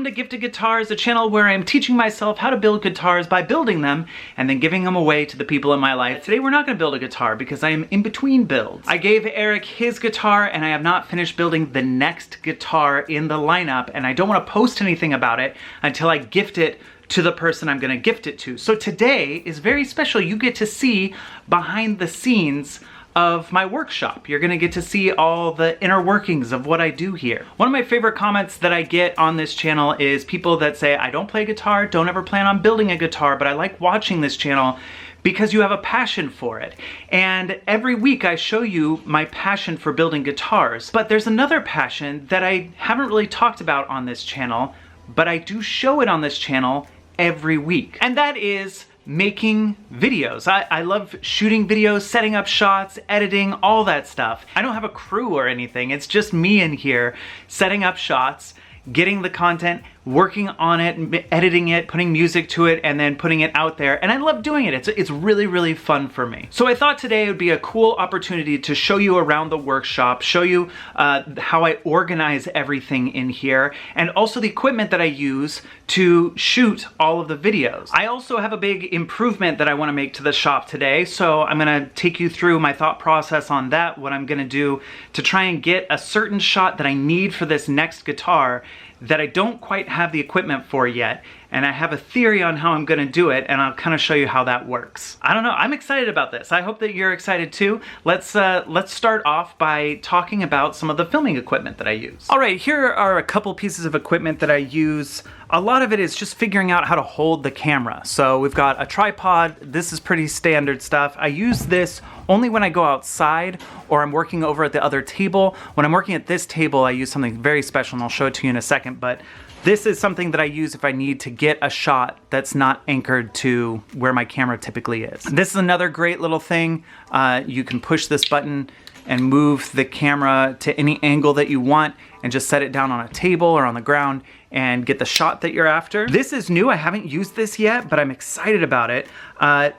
Welcome to Gifted Guitars, a channel where I'm teaching myself how to build guitars by building them and then giving them away to the people in my life. Today we're not going to build a guitar because I am in between builds. I gave Eric his guitar and I have not finished building the next guitar in the lineup, and I don't want to post anything about it until I gift it to the person I'm going to gift it to. So today is very special. You get to see behind the scenes of my workshop. You're gonna get to see all the inner workings of what I do here. One of my favorite comments that I get on this channel is people that say, I don't play guitar, don't ever plan on building a guitar, but I like watching this channel because you have a passion for it. And every week I show you my passion for building guitars. But there's another passion that I haven't really talked about on this channel, but I do show it on this channel every week. And that is making videos. I love shooting videos, setting up shots, editing, all that stuff. I don't have a crew or anything. It's just me in here setting up shots, getting the content, working on it, editing it, putting music to it, and then putting it out there. And I love doing it. It's really, really fun for me. So I thought today would be a cool opportunity to show you around the workshop, show you how I organize everything in here, and also the equipment that I use to shoot all of the videos. I also have a big improvement that I want to make to the shop today, so I'm gonna take you through my thought process on that, what I'm gonna do to try and get a certain shot that I need for this next guitar that I don't quite have the equipment for yet, and I have a theory on how I'm gonna do it, and I'll kind of show you how that works. I don't know, I'm excited about this. I hope that you're excited too. Let's start off by talking about some of the filming equipment that I use. All right, here are a couple pieces of equipment that I use. A lot of it is just figuring out how to hold the camera. So we've got a tripod. This is pretty standard stuff. I use this only when I go outside or I'm working over at the other table. When I'm working at this table, I use something very special, and I'll show it to you in a second, but this is something that I use if I need to get a shot that's not anchored to where my camera typically is. This is another great little thing. You can push this button and move the camera to any angle that you want and just set it down on a table or on the ground and get the shot that you're after. This is new, I haven't used this yet, but I'm excited about it.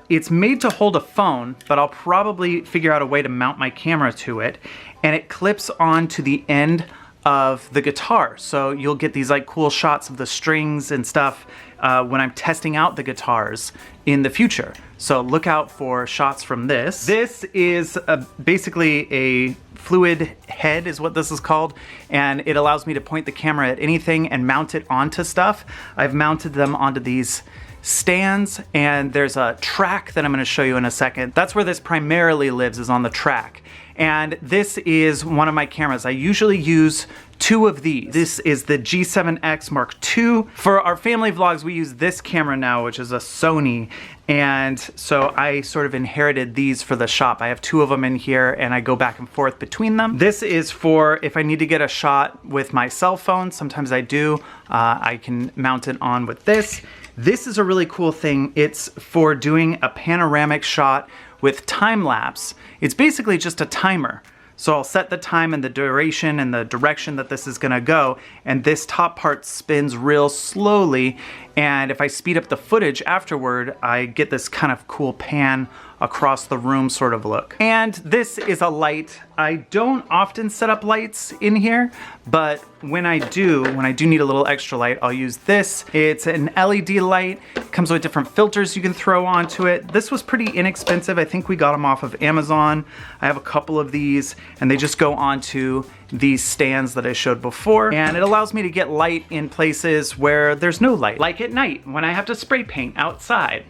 It's made to hold a phone, but I'll probably figure out a way to mount my camera to it, and it clips onto the end of the guitar. So you'll get these like cool shots of the strings and stuff when I'm testing out the guitars in the future. So look out for shots from this. This is basically a fluid head is what this is called, and it allows me to point the camera at anything and mount it onto stuff. I've mounted them onto these stands, and there's a track that I'm going to show you in a second. That's where this primarily lives, is on the track. And this is one of my cameras. I usually use two of these. This is the G7X Mark II. For our family vlogs, we use this camera now, which is a Sony. And so I sort of inherited these for the shop. I have two of them in here and I go back and forth between them. This is for if I need to get a shot with my cell phone. Sometimes I do. I can mount it on with this. This is a really cool thing. It's for doing a panoramic shot with time lapse. It's basically just a timer. So I'll set the time and the duration and the direction that this is gonna go, and this top part spins real slowly, and if I speed up the footage afterward, I get this kind of cool pan across the room sort of look. And this is a light. I don't often set up lights in here, but when I do need a little extra light, I'll use this. It's an LED light. It comes with different filters you can throw onto it. This was pretty inexpensive. I think we got them off of Amazon. I have a couple of these, and they just go onto these stands that I showed before, and it allows me to get light in places where there's no light, like at night when I have to spray paint outside,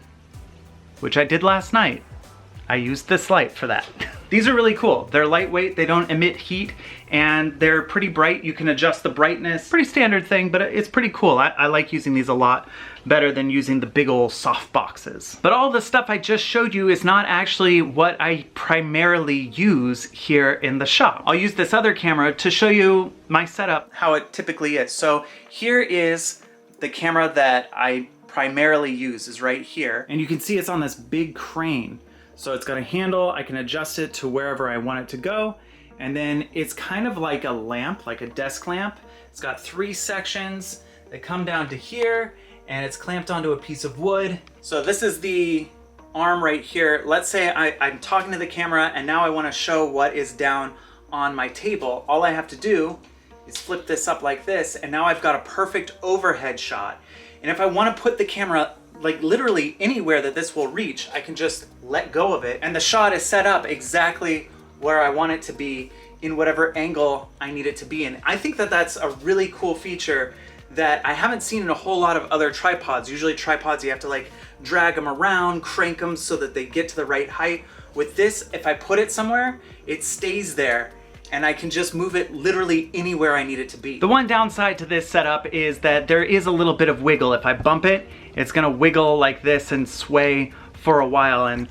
which I did last night. I used this light for that. These are really cool. They're lightweight, they don't emit heat, and they're pretty bright. You can adjust the brightness. Pretty standard thing, but it's pretty cool. I like using these a lot better than using the big old soft boxes. But all the stuff I just showed you is not actually what I primarily use here in the shop. I'll use this other camera to show you my setup, how it typically is. So here is the camera that I primarily use, is right here. And you can see it's on this big crane. So it's got a handle, I can adjust it to wherever I want it to go. And then it's kind of like a lamp, like a desk lamp. It's got three sections that come down to here, and it's clamped onto a piece of wood. So this is the arm right here. Let's say I'm talking to the camera and now I want to show what is down on my table. All I have to do is flip this up like this, and now I've got a perfect overhead shot. And if I want to put the camera like literally anywhere that this will reach, I can just let go of it, and the shot is set up exactly where I want it to be in whatever angle I need it to be in. I think that that's a really cool feature that I haven't seen in a whole lot of other tripods. Usually tripods, you have to like drag them around, crank them so that they get to the right height. With this, if I put it somewhere, it stays there, and I can just move it literally anywhere I need it to be. The one downside to this setup is that there is a little bit of wiggle. If I bump it, it's gonna wiggle like this and sway for a while, and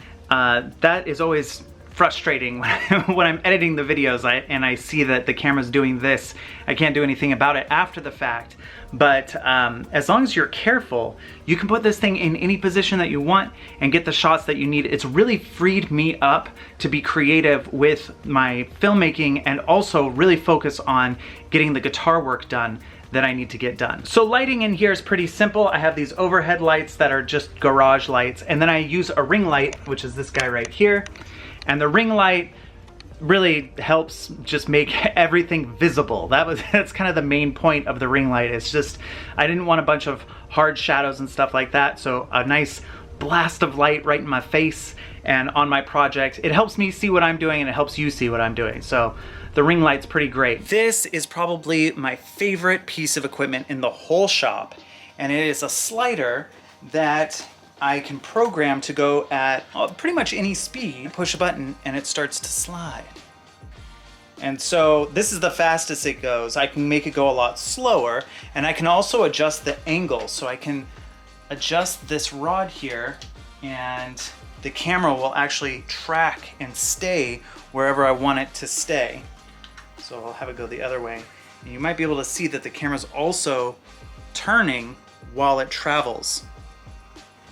that is always frustrating when I'm editing the videos and I see that the camera's doing this. I can't do anything about it after the fact, but as long as you're careful, you can put this thing in any position that you want and get the shots that you need. It's really freed me up to be creative with my filmmaking and also really focus on getting the guitar work done that I need to get done. So lighting in here is pretty simple. I have these overhead lights that are just garage lights, and then I use a ring light, which is this guy right here. And the ring light really helps just make everything visible. That's kind of the main point of the ring light. It's just, I didn't want a bunch of hard shadows and stuff like that, so a nice blast of light right in my face and on my project. It helps me see what I'm doing, and it helps you see what I'm doing. So the ring light's pretty great. This is probably my favorite piece of equipment in the whole shop, and it is a slider that I can program to go at pretty much any speed. Push a button and it starts to slide. And so this is the fastest it goes. I can make it go a lot slower, and I can also adjust the angle. So I can adjust this rod here, and the camera will actually track and stay wherever I want it to stay. So I'll have it go the other way. And you might be able to see that the camera's also turning while it travels.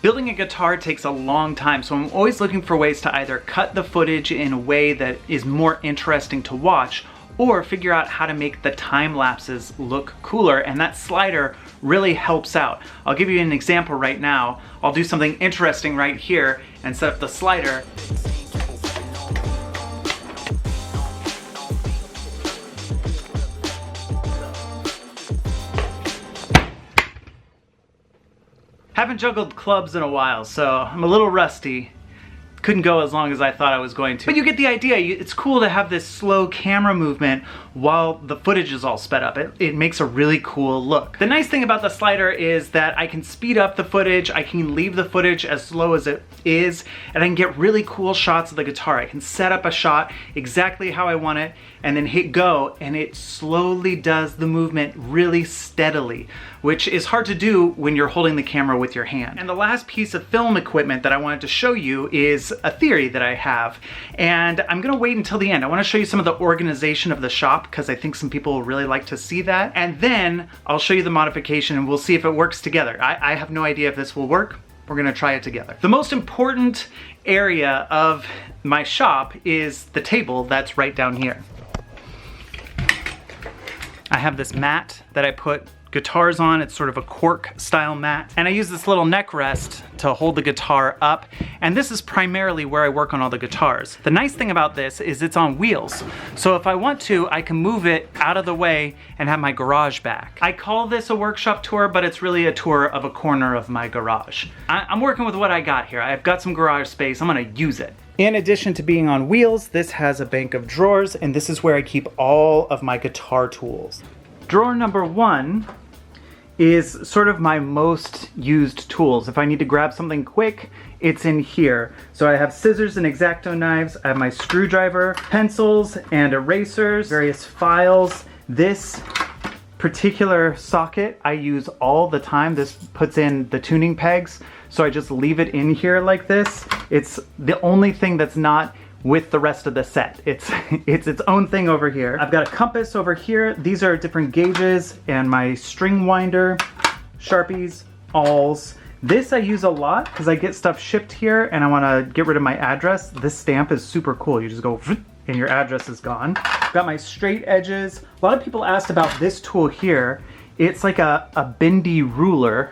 Building a guitar takes a long time, so I'm always looking for ways to either cut the footage in a way that is more interesting to watch, or figure out how to make the time lapses look cooler, and that slider really helps out. I'll give you an example right now. I'll do something interesting right here and set up the slider. Haven't juggled clubs in a while, so I'm a little rusty. Couldn't go as long as I thought I was going to. But you get the idea. It's cool to have this slow camera movement while the footage is all sped up. It makes a really cool look. The nice thing about the slider is that I can speed up the footage, I can leave the footage as slow as it is, and I can get really cool shots of the guitar. I can set up a shot exactly how I want it, and then hit go, and it slowly does the movement really steadily, which is hard to do when you're holding the camera with your hand. And the last piece of film equipment that I wanted to show you is a theory that I have, and I'm gonna wait until the end. I wanna show you some of the organization of the shop, because I think some people will really like to see that, and then I'll show you the modification and we'll see if it works together. I have no idea if this will work. We're gonna try it together. The most important area of my shop is the table that's right down here. I have this mat that I put guitars on. It's sort of a cork style mat. And I use this little neck rest to hold the guitar up. And this is primarily where I work on all the guitars. The nice thing about this is it's on wheels. So if I want to, I can move it out of the way and have my garage back. I call this a workshop tour, but it's really a tour of a corner of my garage. I'm working with what I got here. I've got some garage space. I'm gonna use it. In addition to being on wheels, this has a bank of drawers, and this is where I keep all of my guitar tools. Drawer number 1 is sort of my most used tools. If I need to grab something quick, it's in here. So I have scissors and X-Acto knives, I have my screwdriver, pencils and erasers, various files. This particular socket I use all the time. This puts in the tuning pegs, so I just leave it in here like this. It's the only thing that's not with the rest of the set. It's its own thing over here. I've got a compass over here. These are different gauges, and my string winder, Sharpies, awls. This I use a lot because I get stuff shipped here and I want to get rid of my address. This stamp is super cool. You just go and your address is gone. Got my straight edges. A lot of people asked about this tool here. It's like a bendy ruler,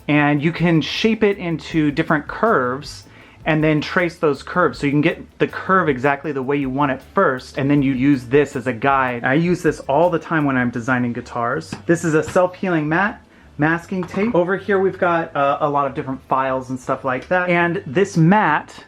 and you can shape it into different curves, and then trace those curves. So you can get the curve exactly the way you want it first, and then you use this as a guide. I use this all the time when I'm designing guitars. This is a self-healing mat, masking tape. Over here we've got a lot of different files and stuff like that. And this mat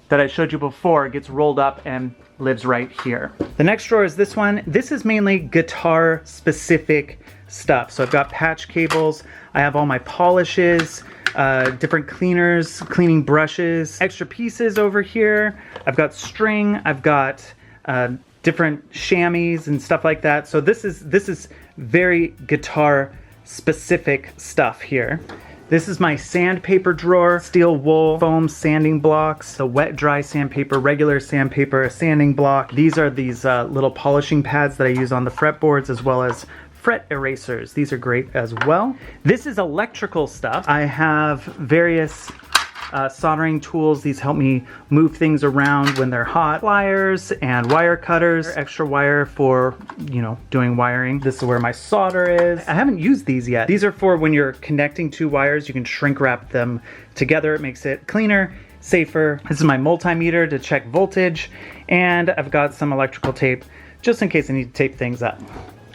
that I showed you before gets rolled up and lives right here. The next drawer is this one. This is mainly guitar specific stuff. So I've got patch cables, I have all my polishes, different cleaners, cleaning brushes, extra pieces over here. I've got string, I've got different chamois and stuff like that. So this is very guitar specific stuff here. This is my sandpaper drawer, steel wool, foam sanding blocks, the wet dry sandpaper, regular sandpaper, a sanding block. These are these little polishing pads that I use on the fretboards, as well as fret erasers. These are great as well. This is electrical stuff. I have various soldering tools. These help me move things around when they're hot. Pliers and wire cutters, extra wire for, you know, doing wiring. This is where my solder is. I haven't used these yet. These are for when you're connecting two wires, you can shrink wrap them together. It makes it cleaner, safer. This is my multimeter to check voltage, and I've got some electrical tape just in case I need to tape things up.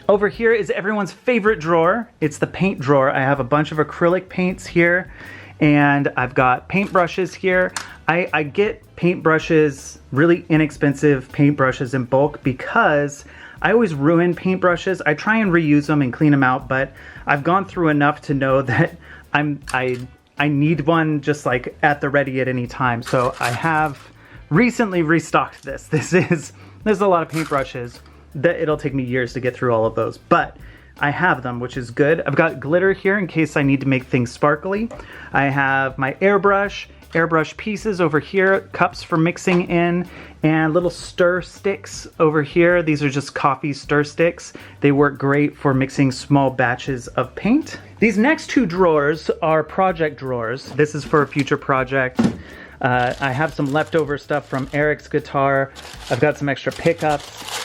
Over here is everyone's favorite drawer. It's the paint drawer. I have a bunch of acrylic paints here, and I've got paintbrushes here. I get paintbrushes, really inexpensive paintbrushes in bulk, because I always ruin paintbrushes. I try and reuse them and clean them out, but I've gone through enough to know that I need one just like at the ready at any time. So I have recently restocked this. There's a lot of paintbrushes that it'll take me years to get through all of those, but I have them, which is good. I've got glitter here in case I need to make things sparkly. I have my airbrush pieces over here, cups for mixing in, and little stir sticks over here. These are just coffee stir sticks. They work great for mixing small batches of paint. These next two drawers are project drawers. This is for a future project. I have some leftover stuff from Eric's guitar. I've got some extra pickups.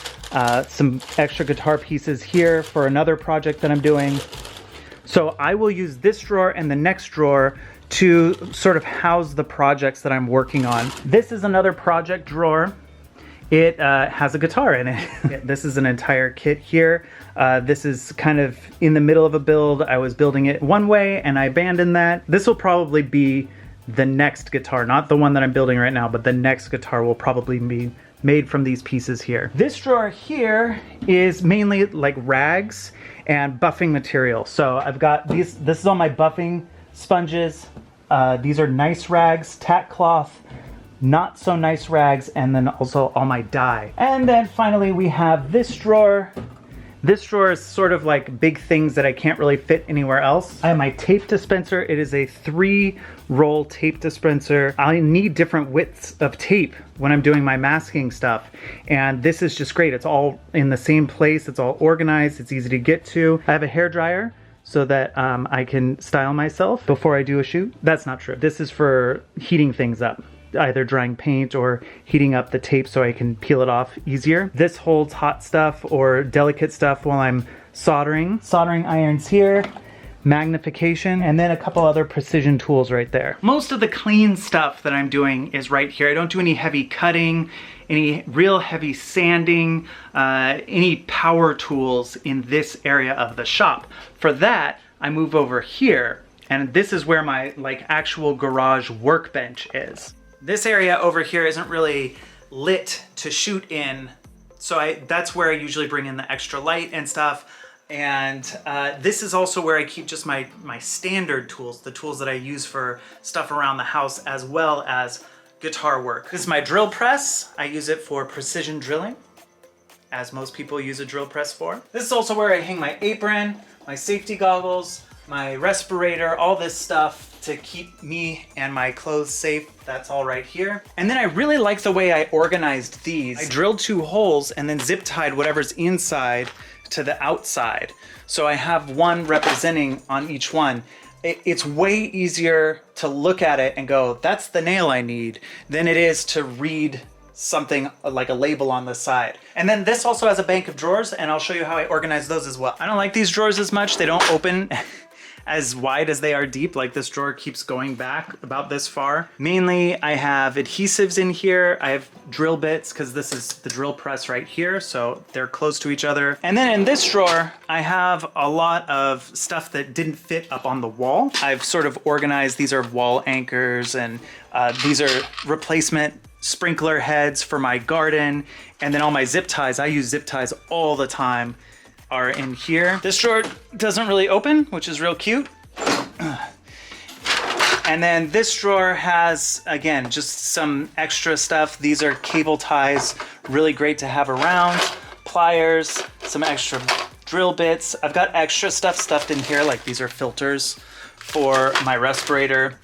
Some extra guitar pieces here for another project that I'm doing. So I will use this drawer and the next drawer to sort of house the projects that I'm working on. This is another project drawer. It has a guitar in it. This is an entire kit here. This is kind of in the middle of a build. I was building it one way and I abandoned that. This will probably be the next guitar, not the one that I'm building right now, but the next guitar will probably be made from these pieces here. This drawer here is mainly like rags and buffing material. So I've got these, this is all my buffing sponges. These are nice rags, tack cloth, not so nice rags, and then also all my dye. And then finally we have this drawer. This drawer is sort of like big things that I can't really fit anywhere else. I have my tape dispenser. It is a 3-roll tape dispenser. I need different widths of tape when I'm doing my masking stuff. And this is just great. It's all in the same place. It's all organized. It's easy to get to. I have a hair dryer so that I can style myself before I do a shoot. That's not true. This is for heating things up, either drying paint or heating up the tape so I can peel it off easier. This holds hot stuff or delicate stuff while I'm soldering. Soldering irons here, magnification, and then a couple other precision tools right there. Most of the clean stuff that I'm doing is right here. I don't do any heavy cutting, any real heavy sanding, any power tools in this area of the shop. For that, I move over here, and this is where my like actual garage workbench is. This area over here isn't really lit to shoot in, so that's where I usually bring in the extra light and stuff. And this is also where I keep just my standard tools, the tools that I use for stuff around the house as well as guitar work. This is my drill press. I use it for precision drilling, as most people use a drill press for. This is also where I hang my apron, my safety goggles, my respirator, all this stuff to keep me and my clothes safe. That's all right here. And then I really like the way I organized these. I drilled 2 holes and then zip tied whatever's inside to the outside. So I have one representing on each one. It's way easier to look at it and go, that's the nail I need, than it is to read something like a label on the side. And then this also has a bank of drawers, and I'll show you how I organize those as well. I don't like these drawers as much. They don't open as wide as they are deep. Like this drawer keeps going back about this far. Mainly I have adhesives in here. I have drill bits because this is the drill press right here. So they're close to each other. And then in this drawer, I have a lot of stuff that didn't fit up on the wall. I've sort of organized, these are wall anchors, and these are replacement sprinkler heads for my garden. And then all my zip ties, I use zip ties all the time, are in here. This drawer doesn't really open, which is real cute. And then this drawer has, again, just some extra stuff. These are cable ties, really great to have around. Pliers, some extra drill bits. I've got extra stuff stuffed in here, like these are filters for my respirator,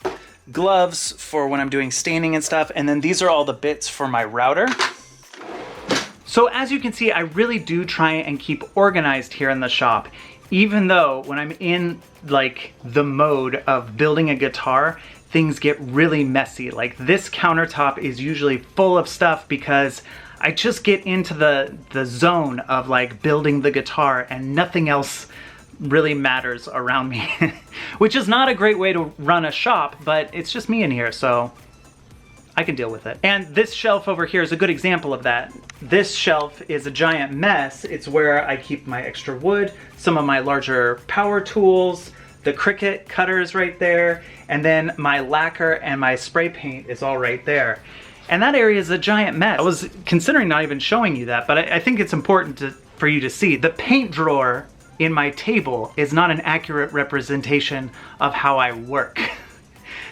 gloves for when I'm doing staining and stuff, and then these are all the bits for my router. So as you can see, I really do try and keep organized here in the shop, even though when I'm in like the mode of building a guitar, things get really messy. Like this countertop is usually full of stuff because I just get into the zone of like building the guitar and nothing else really matters around me, which is not a great way to run a shop, but it's just me in here, so I can deal with it. And this shelf over here is a good example of that. This shelf is a giant mess. It's where I keep my extra wood, some of my larger power tools, the Cricut cutter is right there, and then my lacquer and my spray paint is all right there. And that area is a giant mess. I was considering not even showing you that, but I think it's important for you to see. The paint drawer in my table is not an accurate representation of how I work.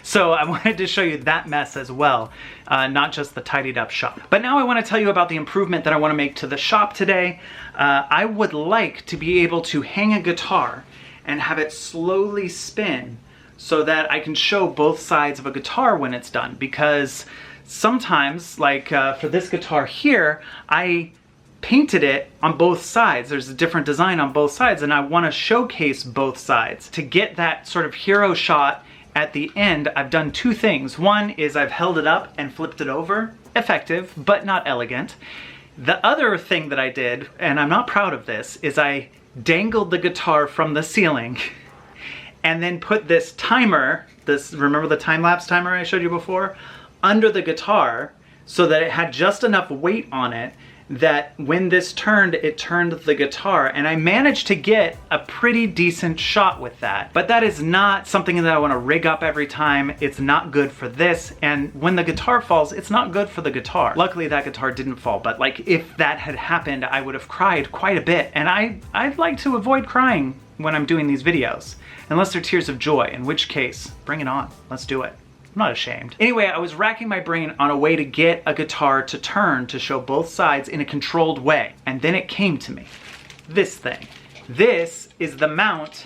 So I wanted to show you that mess as well, not just the tidied up shop. But now I want to tell you about the improvement that I want to make to the shop today. I would like to be able to hang a guitar and have it slowly spin so that I can show both sides of a guitar when it's done. Because sometimes, like for this guitar here, I painted it on both sides. There's a different design on both sides, and I want to showcase both sides. To get that sort of hero shot at the end, I've done two things. One is I've held it up and flipped it over. Effective, but not elegant. The other thing that I did, and I'm not proud of this, is I dangled the guitar from the ceiling and then put this timer, remember the time-lapse timer I showed you before, under the guitar so that it had just enough weight on it that when this turned, it turned the guitar, and I managed to get a pretty decent shot with that. But that is not something that I want to rig up every time. It's not good for this, and when the guitar falls, it's not good for the guitar. Luckily that guitar didn't fall, but like if that had happened, I would have cried quite a bit, and I'd like to avoid crying when I'm doing these videos, unless they're tears of joy, in which case, bring it on, let's do it. I'm not ashamed. Anyway, I was racking my brain on a way to get a guitar to turn to show both sides in a controlled way. And then it came to me. This thing. This is the mount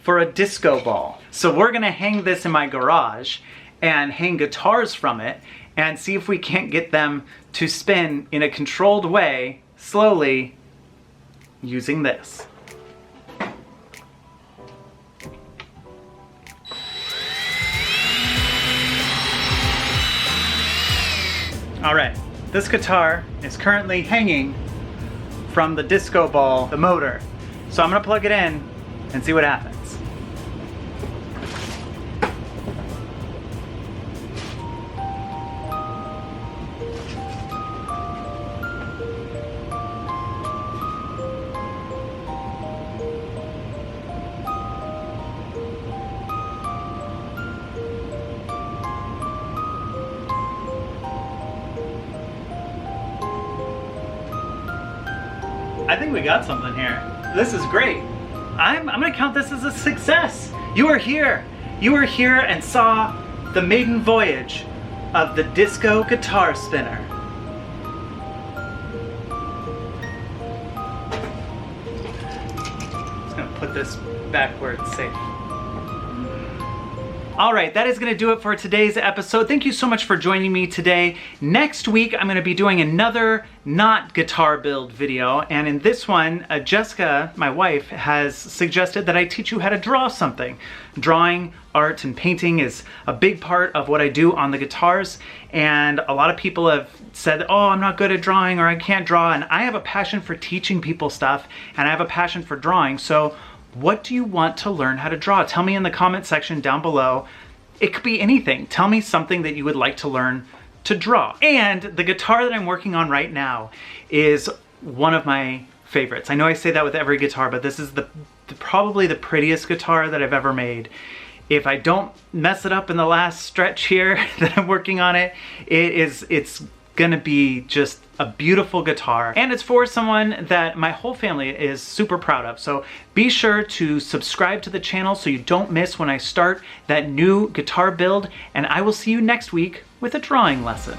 for a disco ball. So we're gonna hang this in my garage and hang guitars from it and see if we can't get them to spin in a controlled way, slowly, using this. All right, this guitar is currently hanging from the disco ball, the motor. So I'm gonna plug it in and see what happens. I think we got something here. This is great. I'm gonna count this as a success. You are here. You were here and saw the maiden voyage of the disco guitar spinner. Just gonna put this back where it's safe. All right, that is gonna do it for today's episode. Thank you so much for joining me today. Next week, I'm gonna be doing another not guitar build video. And in this one, Jessica, my wife, has suggested that I teach you how to draw something. Drawing, art, and painting is a big part of what I do on the guitars. And a lot of people have said, oh, I'm not good at drawing or I can't draw. And I have a passion for teaching people stuff and I have a passion for drawing. So What do you want to learn how to draw? Tell me in the comment section down below. It could be anything. Tell me something that you would like to learn to draw. And the guitar that I'm working on right now is one of my favorites. I know I say that with every guitar, but this is probably the prettiest guitar that I've ever made. If I don't mess it up in the last stretch here that I'm working on it, it's gonna be just a beautiful guitar. And it's for someone that my whole family is super proud of. So be sure to subscribe to the channel so you don't miss when I start that new guitar build, and I will see you next week with a drawing lesson.